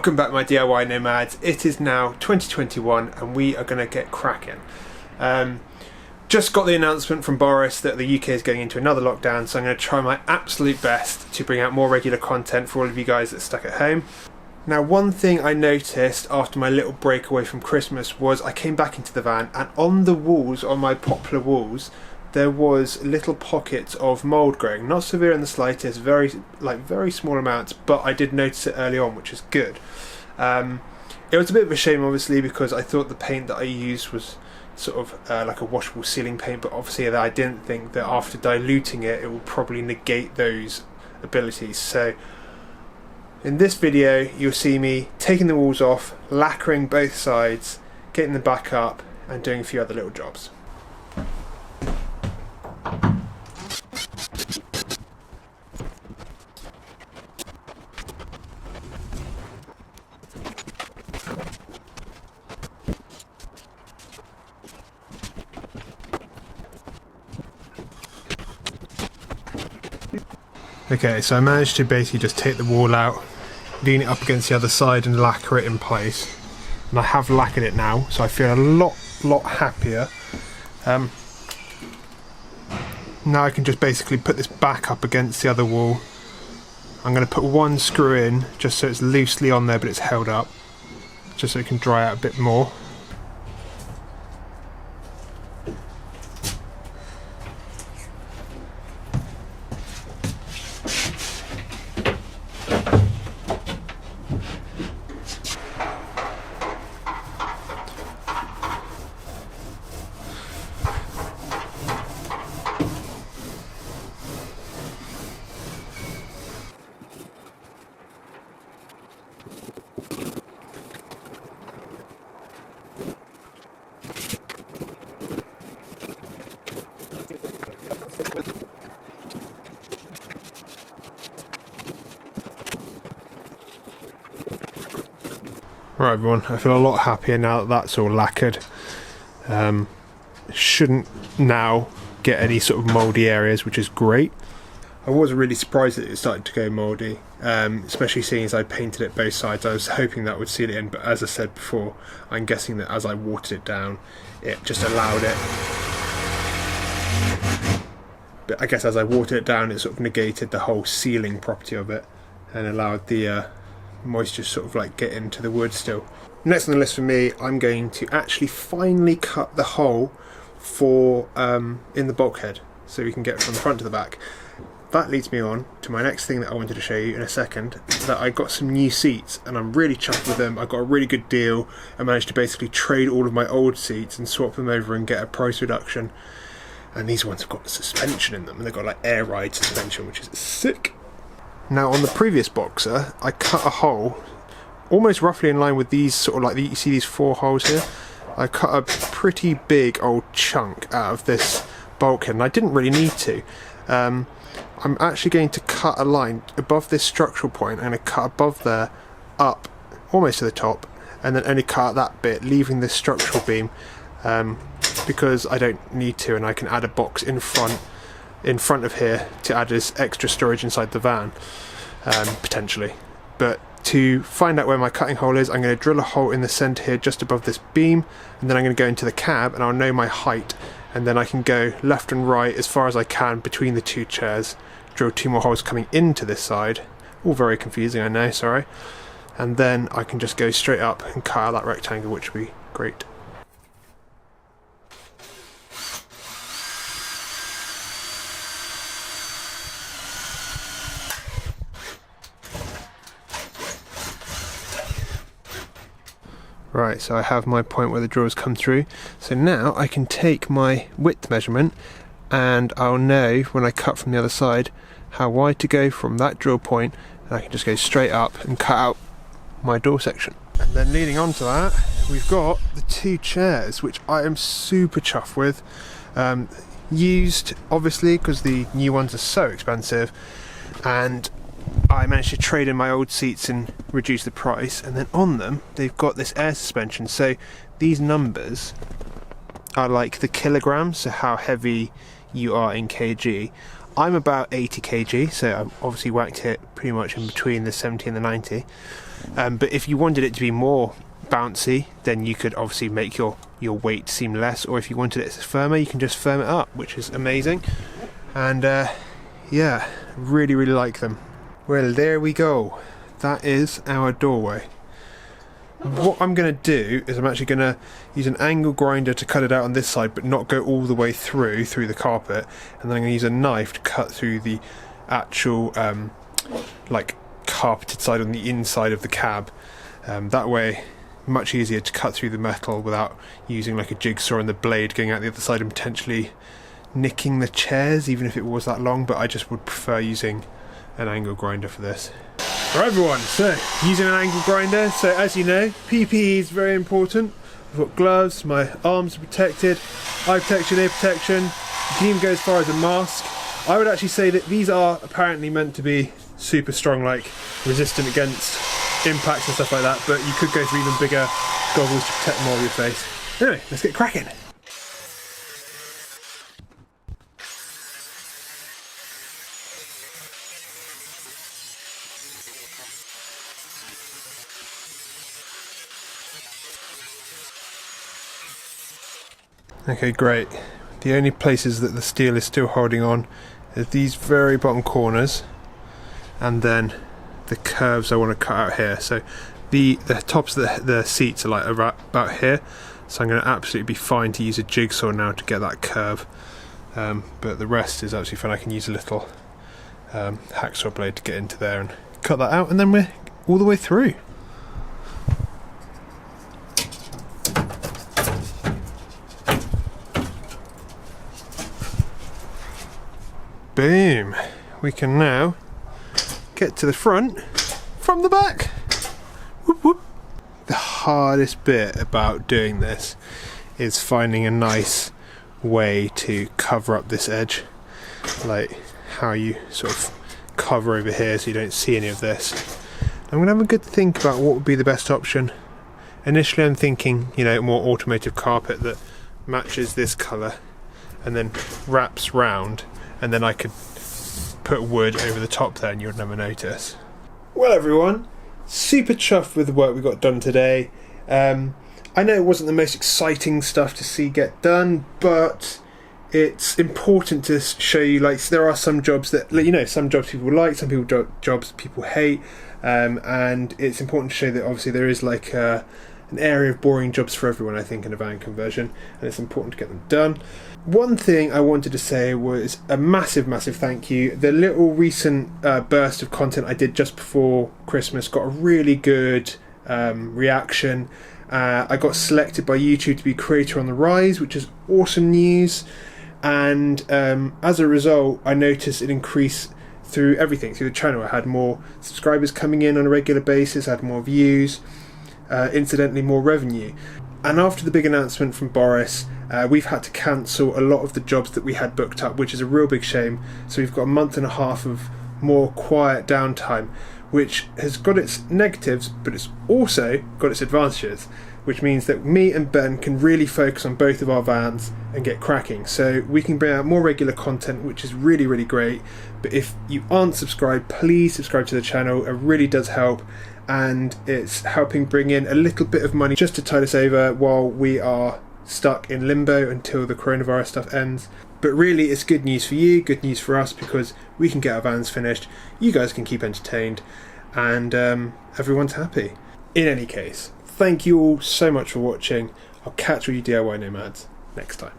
Welcome back, my DIY nomads. It is now 2021 and we are going to get cracking. Just got the announcement from Boris that the UK is going into another lockdown, so I'm going to try my absolute best to bring out more regular content for all of you guys that are stuck at home. Now, one thing I noticed after my little break away from Christmas was I came back into the van, and on the walls, on my Poplar walls, there was little pockets of mould growing. Not severe in the slightest, very small amounts, but I did notice it early on, which is good. It was a bit of a shame, obviously, because I thought the paint that I used was sort of like a washable ceiling paint, but obviously I didn't think that after diluting it, it would probably negate those abilities. So in this video, you'll see me taking the walls off, lacquering both sides, getting them back up, and doing a few other little jobs. Okay, so I managed to basically just take the wall out, lean it up against the other side and lacquer it in place. And I have lacquered it now, so I feel a lot happier. Now I can just basically put this back up against the other wall. I'm going to put one screw in, just so it's loosely on there but it's held up, just so it can dry out a bit more. Right everyone, I feel a lot happier now that that's all lacquered. Shouldn't now get any sort of mouldy areas, which is great. I was really surprised that it started to go mouldy, especially seeing as I painted it both sides. I was hoping that would seal it in, but as I said before, I'm guessing that as I watered it down, it just allowed it. But I guess as I watered it down, it sort of negated the whole sealing property of it and allowed the moisture sort of like get into the wood still. Next on the list for me, I'm going to actually finally cut the hole for in the bulkhead so we can get from the front to the back. That leads me on to my next thing that I wanted to show you in a second, that I got some new seats and I'm really chuffed with them. I got a really good deal. I managed to basically trade all of my old seats and swap them over and get a price reduction, and these ones have got suspension in them and they've got like air ride suspension, which is sick. Now on the previous Boxer, I cut a hole almost roughly in line with these sort of like you see these 4 holes here. I cut a pretty big old chunk out of this bulkhead and I didn't really need to. I'm actually going to cut a line above this structural point. I'm going to cut above there up almost to the top and then only cut that bit, leaving this structural beam because I don't need to, and I can add a box in front of here to add as extra storage inside the van, potentially. But to find out where my cutting hole is, I'm going to drill a hole in the centre here just above this beam, and then I'm going to go into the cab and I'll know my height, and then I can go left and right as far as I can between the 2 chairs, drill 2 more holes coming into this side. All very confusing, I know, sorry. And then I can just go straight up and cut out that rectangle, which would be great. Right, so I have my point where the drills come through. So now I can take my width measurement and I'll know when I cut from the other side how wide to go from that drill point, and I can just go straight up and cut out my door section. And then leading on to that, we've got the 2 chairs, which I am super chuffed with. Used, obviously, because the new ones are so expensive, and I managed to trade in my old seats and reduce the price, and then on them they've got this air suspension, so these numbers are like the kilograms, so how heavy you are in kg. I'm about 80 kg, so I've obviously whacked it pretty much in between the 70 and the 90. But if you wanted it to be more bouncy, then you could obviously make your weight seem less, or if you wanted it firmer, you can just firm it up, which is amazing. And yeah, really like them. Well, there we go. That is our doorway. What I'm going to do is I'm actually going to use an angle grinder to cut it out on this side, but not go all the way through the carpet, and then I'm going to use a knife to cut through the actual like carpeted side on the inside of the cab. That way, much easier to cut through the metal without using like a jigsaw and the blade going out the other side and potentially nicking the chairs, even if it was that long. But I just would prefer using an angle grinder for this. Right everyone, so using an angle grinder, so as you know, PPE is very important. I've got gloves, my arms are protected, eye protection, ear protection, you can even go as far as a mask. I would actually say that these are apparently meant to be super strong, like resistant against impacts and stuff like that, but you could go for even bigger goggles to protect more of your face. Anyway, let's get cracking. Okay, great. The only places that the steel is still holding on is these very bottom corners, and then the curves I want to cut out here. So the tops of the seats are like about here, so I'm going to absolutely be fine to use a jigsaw now to get that curve, but the rest is absolutely fine. I can use a little hacksaw blade to get into there and cut that out, and then we're all the way through. Boom! We can now get to the front from the back. Whoop, whoop. The hardest bit about doing this is finding a nice way to cover up this edge, like how you sort of cover over here so you don't see any of this. I'm going to have a good think about what would be the best option. Initially I'm thinking, you know, more automotive carpet that matches this colour and then wraps round, and then I could put wood over the top there and you would never notice. Well everyone, super chuffed with the work we got done today. I know it wasn't the most exciting stuff to see get done, but it's important to show you, like, so there are some jobs that, you know, some jobs people like, some people jobs people hate, and it's important to show that obviously there is like an area of boring jobs for everyone, I think, in a van conversion, and it's important to get them done. One thing I wanted to say was a massive thank you. The little recent burst of content I did just before Christmas got a really good reaction. I got selected by YouTube to be Creator on the Rise, which is awesome news, and as a result I noticed an increase through everything, through the channel. I had more subscribers coming in on a regular basis, I had more views, incidentally more revenue. And after the big announcement from Boris, we've had to cancel a lot of the jobs that we had booked up, which is a real big shame. So we've got a month and a half of more quiet downtime, which has got its negatives, but it's also got its advantages, which means that me and Ben can really focus on both of our vans and get cracking. So we can bring out more regular content, which is really great. But if you aren't subscribed, please subscribe to the channel. It really does help, and it's helping bring in a little bit of money just to tide us over while we are stuck in limbo until the coronavirus stuff ends. But really it's good news for you, good news for us, because we can get our vans finished, you guys can keep entertained, and everyone's happy. In any case, thank you all so much for watching. I'll catch all you DIY nomads next time.